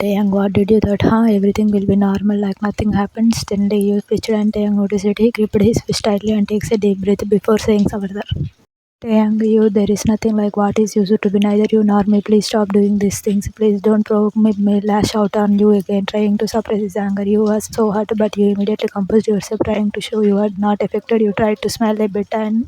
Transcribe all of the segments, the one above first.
Taeyang, what did you thought? Huh? Everything will be normal, like nothing happened. Suddenly you switched and Taeyang noticed it. He gripped his fist tightly and takes a deep breath before saying further. Taeyang, there is nothing like what is used to be. Neither you nor me. Please stop doing these things. Please don't provoke me. May lash out on you again, trying to suppress his anger. You were so hurt, but you immediately composed yourself, trying to show you are not affected. You tried to smile a bit and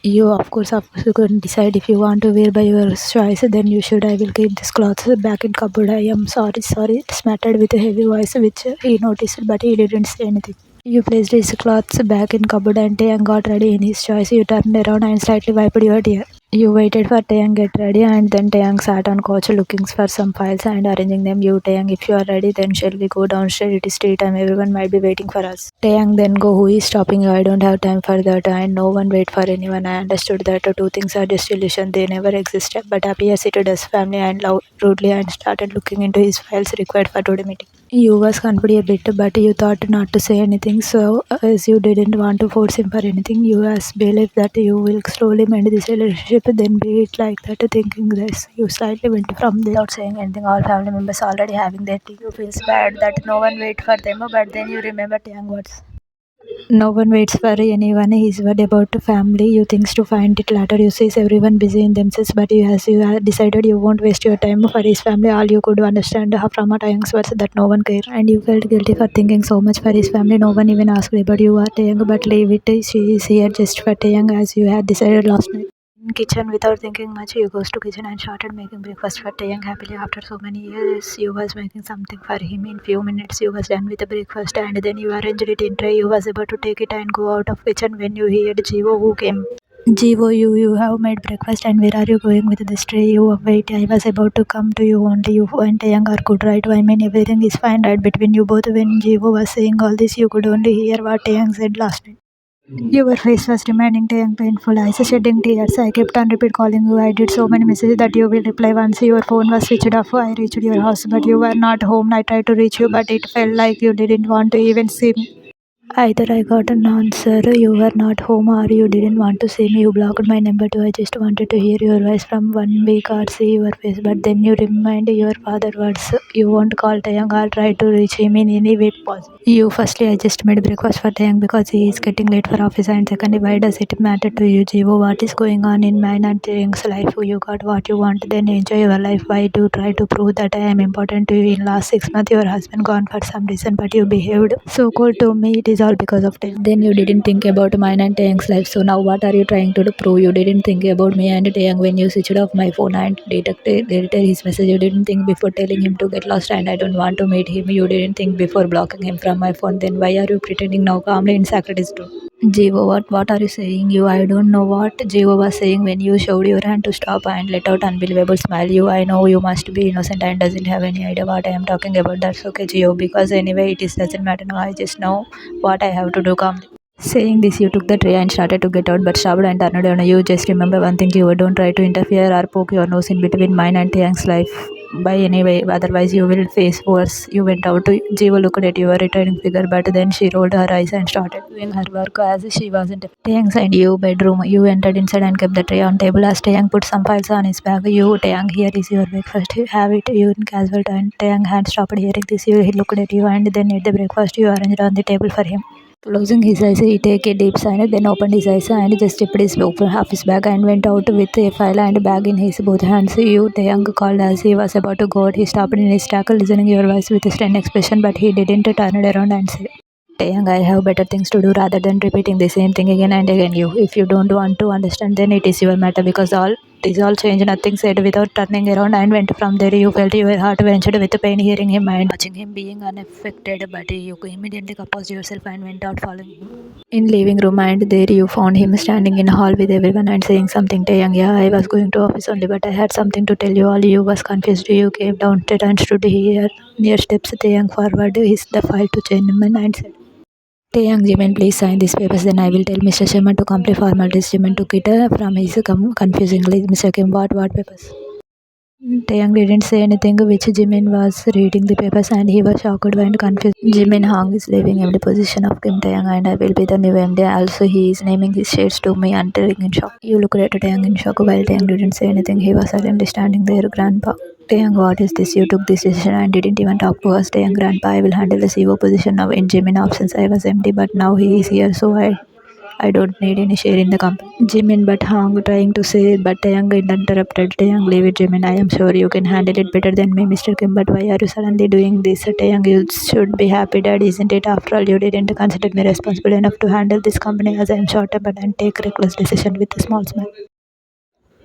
of course, you couldn't decide if you want to wear by your choice. Then you should. I will keep this clothes back in cupboard. I am sorry. It smattered with a heavy voice, which he noticed, but he didn't say anything. You placed his clothes back in cupboard and Taeyang got ready in his choice. You turned around and slightly wiped your tear. You waited for Taeyang get ready and then Taeyang sat on couch looking for some files and arranging them. You Taeyang, if you are ready, then shall we go downstairs? It is tea time. Everyone might be waiting for us. Taeyang, then go. Who is stopping you? I don't have time for that. And no one wait for anyone. I understood that two things are just illusion. They never existed. But appears it does. Family and love rudely and started looking into his files required for today meeting. You was confident a bit, but you thought not to say anything. So, as you didn't want to force him for anything, you as believed that you will slowly mend this relationship. Then be it like that. Thinking this, you slightly went from there without saying anything. All family members already having their tea. You feels bad that no one wait for them, but then you remember Taeyang words. No one waits for anyone. He's worried about family. You think to find it later. You see everyone busy in themselves, but as you have decided you won't waste your time for his family. All you could understand from a Taeyang's words that no one cared, and you felt guilty for thinking so much for his family. No one even asked about you are Taeyang, but leave it. She is here just for Taeyang, as you had decided last night. In kitchen, without thinking much, you goes to kitchen and started making breakfast for Taeyang happily. After so many years, you was making something for him. In few minutes, you was done with the breakfast, and then you arranged it in tray. You was about to take it and go out of kitchen when you heard Jiwoo who came. Jiwoo, you have made breakfast, and where are you going with this tray? You wait. I was about to come to you. Only you and Taeyang are good, right? I mean, everything is fine, right, between you both. When Jiwoo was saying all this, you could only hear what Taeyang said last night. Your face was remaining Taeyang painful, eyes shedding tears. I kept on repeat calling you. I did so many messages that you will reply once your phone was switched off. I reached your house, but you were not home. I tried to reach you, but it felt like you didn't want to even see me. Either I got an answer, you were not home, or you didn't want to see me. You blocked my number too. I just wanted to hear your voice from 1 week or see your face. But then you remind your father words. You won't call Taeyang or try to reach him in any way possible. You firstly, I just made breakfast for Taeyang because he is getting late for office. And secondly, why does it matter to you, Jiwoo? What is going on in mine and Taeyang's life? You got what you want, then enjoy your life. Why do try to prove that I am important to you? In last 6 months, your husband gone for some reason, but you behaved so cold to me. It is all because of Taeyang. Then you didn't think about mine and Taeyang's life. So now what are you trying to prove? You didn't think about me and Taeyang when you switched off my phone and deleted his message. You didn't think before telling him to get lost and I don't want to meet him. You didn't think before blocking him from my phone. Then why are you pretending now calmly in Socrates too? Jiwo, what are you saying? You, I don't know what Jiwo was saying when you showed your hand to stop and let out unbelievable smile. You, I know you must be innocent and doesn't have any idea what I am talking about. That's okay, Jiwo, because anyway it is doesn't matter now. I just know what I have to do calmly. Saying this, you took the tray and started to get out, but stopped and turned around. You just remember one thing, Jiwo, don't try to interfere or poke your nose in between mine and Taeyang's life by any way, otherwise you will face worse. You went out. Jiwo looked at your returning figure, but then she rolled her eyes and started doing her work as she wasn't. Taeyang signed you bedroom. You entered inside and kept the tray on table as Taeyang put some files on his bag. You, Taeyang, here is your breakfast. Have it. You in casual time. Taeyang had stopped hearing this. He looked at you and then ate the breakfast you arranged on the table for him. Closing his eyes, he took a deep sigh, then opened his eyes and just tipped his open half his bag and went out with a file and bag in his both hands. You, Taeyang, called as he was about to go out. He stopped in his track, listening your voice with a stern expression, but he didn't turn it around and say, Taeyang, I have better things to do rather than repeating the same thing again and again. You, if you don't want to understand, then it is your matter, because all is all changed. Nothing said without turning around and went from there. You felt your heart wrenched with pain hearing him and watching him being unaffected, but you immediately composed yourself and went out following him. In living room, and there you found him standing in hall with everyone and saying something. Taeyang, yeah, I was going to office only, but I had something to tell you all. You was confused. You came downstairs and stood here near steps. Taeyang forward his the file to Chairman and said, Taeyang, Jimin, please sign these papers. Then I will tell Mr. Sherman to complete formalities. Jimin took it from his confusingly. Mr. Kim, what papers? Taeyang didn't say anything, which Jimin was reading the papers and he was shocked and confused. Jimin Hong is leaving MD position of Kim Taeyang and I will be the new MD. Also, he is naming his shades to me and telling in shock. You looked at Taeyang in shock while Taeyang didn't say anything. He was silently standing there. Grandpa. Taeyang, what is this? You took this decision and didn't even talk to us. Taeyang, Grandpa, I will handle the CEO position now in Jimin absence. I was MD, but now he is here, so I don't need any share in the company. Jimin but Hong trying to say, but Taeyang interrupted. Taeyang, leave it, Jimin. I am sure you can handle it better than me, Mr. Kim. But why are you suddenly doing this? Taeyang, you should be happy, Dad, isn't it? After all, you didn't consider me responsible enough to handle this company as I am short-tempered and take reckless decision with a small smile.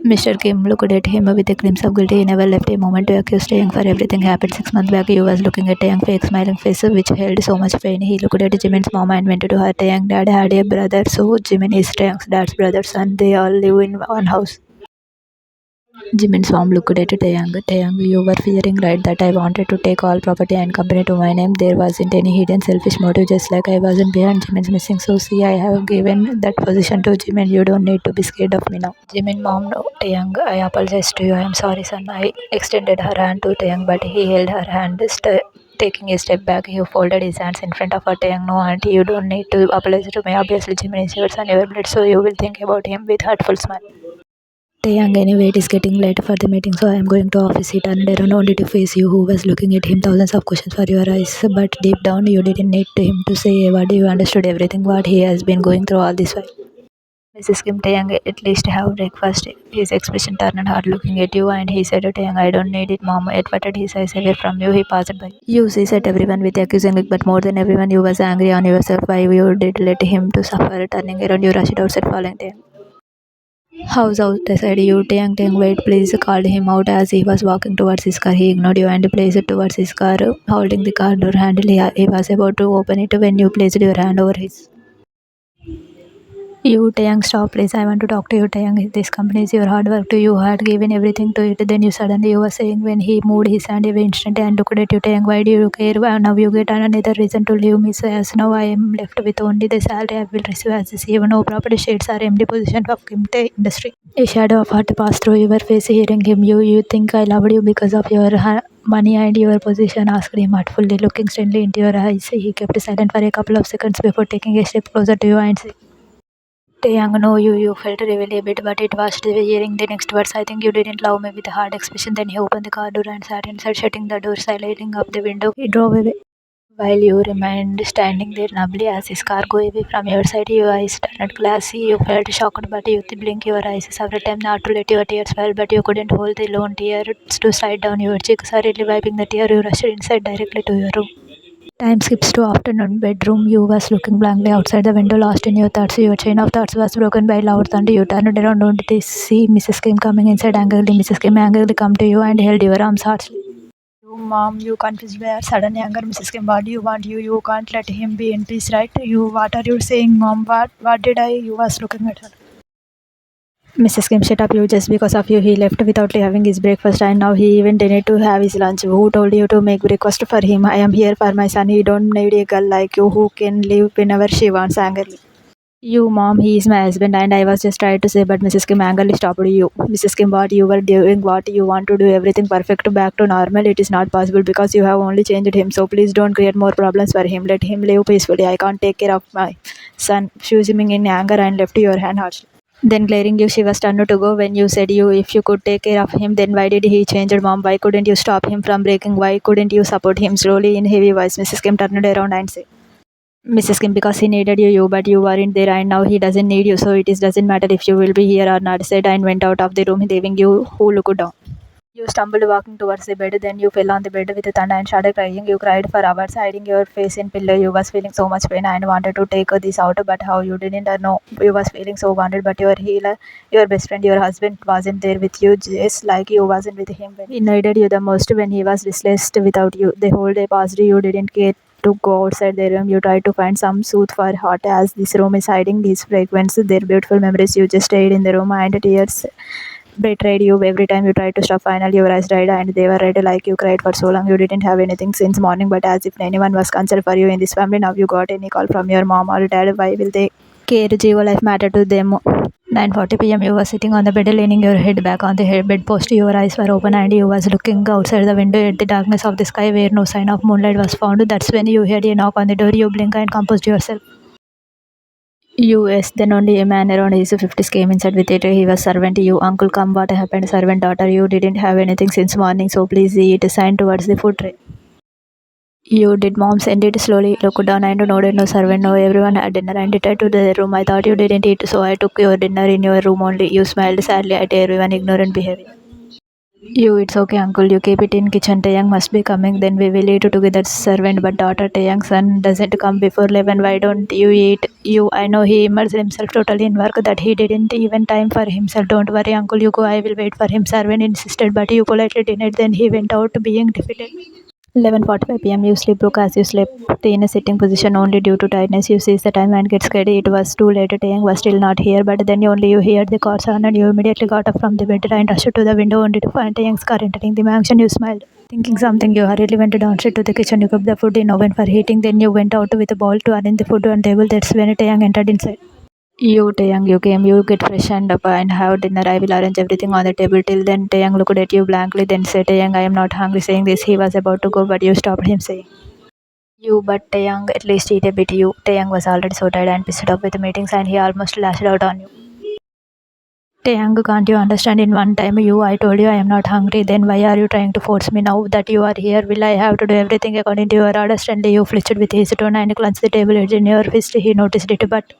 Mr. Kim looked at him with a glimpse of guilt. He never left a moment to accuse Taeyang for everything happened 6 months back. He was looking at Taeyang's fake smiling face, which held so much pain. He looked at Jimin's mom and went to her. Taeyang, Dad had a brother, so Jimin is Taeyang's dad's brother's son. They all live in one house. Jimin's mom looked at Taeyang. Taeyang, you were fearing, right, that I wanted to take all property and company to my name. There wasn't any hidden selfish motive, just like I wasn't behind Jimin's missing. So see, I have given that position to Jimin. You don't need to be scared of me now. Jimin mom, no. Taeyang, I apologize to you. I am sorry, son. I extended her hand to Taeyang, but he held her hand. Taking a step back, he folded his hands in front of her. Taeyang, no, auntie, you don't need to apologize to me. Obviously, Jimin is your son, your blood, so you will think about him with hurtful smile. Taeyang, anyway, it is getting late for the meeting, so I am going to office. He turned around only to face you, who was looking at him, thousands of questions for your eyes. But deep down, you didn't need him to say a word. You understood everything, what he has been going through all this while. Mrs. Kim, Taeyang, at least have breakfast. His expression turned hard looking at you and he said, Taeyang, I don't need it, Mom. It patted his eyes away from you. He passed by. You see, said everyone with accusing look, but more than everyone, you was angry on yourself. Why you did let him to suffer. Turning around, you rushed outside, falling Taeyang. House outside you, Taeyang, wait, please, called him out as he was walking towards his car. He ignored you and placed towards his car, holding the car door handle. He was about to open it when you placed your hand over his. You, Taeyang, stop please. I want to talk to you, Taeyang. This company is your hard work to you. Had given everything to it. Then you were saying when he moved his hand away instantly and looked at you, Taeyang, why do you care? Now you get another reason to leave me. So as now I am left with only the salary I will receive as the CEO. No property shades are MD position of Kim Tae industry. A shadow of heart passed through your face hearing him. You think I loved you because of your money and your position, asked him heartfully, looking steadily into your eyes. He kept silent for a couple of seconds before taking a step closer to you and saying, Taeyang, no, you felt really a bit, but it was hearing the next words. I think you didn't love me with a hard expression. Then he opened the car door and sat inside, shutting the door, lighting up the window. He drove away. While you remained standing there numbly as his car go away from your side, your eyes turned glassy. You felt shocked, but you blinked your eyes several times not to let your tears fall, but you couldn't hold the lone tear to slide down your cheeks. Hurriedly wiping the tear, you rushed inside directly to your room. Time skips to afternoon bedroom. You was looking blankly outside the window, lost in your thoughts. Your chain of thoughts was broken by loud thunder. You turned around only to see Mrs. Kim coming inside angrily. Mrs. Kim angrily come to you and held your arms harshly. You, Mom, you confused by her sudden anger. Mrs. Kim, what do you want? You can't let him be in peace, right? What are you saying, Mom? What did I? You was looking at her. Mrs. Kim, shut up, you. Just because of you, he left without having his breakfast and now he even didn't to have his lunch. Who told you to make breakfast for him? I am here for my son. He don't need a girl like you who can leave whenever she wants angrily. You, Mom, he is my husband and I was just trying to say, but Mrs. Kim angrily stopped you. Mrs. Kim, what you were doing, what you want to do, everything perfect back to normal. It is not possible because you have only changed him. So please don't create more problems for him. Let him live peacefully. I can't take care of my son. Fusing in anger and left your hand harshly. Then glaring you, she was turned to go when you said if you could take care of him, then why did he change, Mom? Why couldn't you stop him from breaking? Why couldn't you support him? Slowly in heavy voice, Mrs. Kim turned around and said, Mrs. Kim, because he needed you, but you weren't there and now he doesn't need you, so doesn't matter if you will be here or not, said and went out of the room, leaving you who looked down. You stumbled walking towards the bed, then you fell on the bed with a thunder and started crying. You cried for hours, hiding your face in pillow. You was feeling so much pain and wanted to take this out, but how you didn't know. You was feeling so wanted, but your healer, your best friend, your husband wasn't there with you, just like you wasn't with him when he needed you the most, when he was restless without you. The whole day passed, you didn't care to go outside the room. You tried to find some soothe for heart as this room is hiding his fragrance, their beautiful memories. You just stayed in the room and tears betrayed you every time you tried to stop. Finally, your eyes dried and they were red like you cried for so long. You didn't have anything since morning, but as if anyone was concerned for you in this family. Now you got any call from your mom or dad. Why will they care? Jiwoo life matter to them. 9:40 p.m. You were sitting on the bed, leaning your head back on the bedpost. Your eyes were open and you was looking outside the window at the darkness of the sky where no sign of moonlight was found. That's when you heard a knock on the door. You blink and composed yourself. U.S. Then only a man around his 50s came inside with it. He was servant. You, uncle, come. What happened? Servant, daughter. You didn't have anything since morning, so please eat. Signed towards the food tray. You did. Mom sent it slowly. Looked down and nodded. No servant. No, everyone had dinner and returned to their room. I thought you didn't eat, so I took your dinner in your room only. You smiled sadly at everyone. Ignorant behavior. You, it's okay, uncle. You keep it in kitchen. Taeyang must be coming. Then we will eat together. Servant, but daughter, Taeyang's son doesn't come before 11. Why don't you eat? You, I know he immersed himself totally in work that he didn't even time for himself. Don't worry, uncle. You go. I will wait for him. Servant insisted, but you politely denied. Then he went out, being defeated. 11:45 p.m. You sleep. Look as you slept in a sitting position only due to tiredness. You seize the time and get scared. It was too late. Taeyang was still not here, but then only you heard the car sound and you immediately got up from the bed and rushed to the window only to find Taeyang's car entering the mansion. You smiled. Thinking something, you hurriedly went downstairs to the kitchen. You kept the food in oven for heating. Then you went out with a bowl to arrange the food on table. That's when Taeyang entered inside. You, Taeyang, you came, you get freshened up and have dinner. I will arrange everything on the table. Till then, Taeyang looked at you blankly, then said, Taeyang, I am not hungry. Saying this, he was about to go, but you stopped him, saying, You, but Taeyang, at least eat a bit. You, Taeyang was already so tired and pissed off with the meetings, and he almost lashed out on you. Taeyang, can't you understand in one time? You, I told you I am not hungry. Then why are you trying to force me now that you are here? Will I have to do everything according to your orders? Stanley, you flinched with his tone and clenched the table edge in your fist. He noticed it, but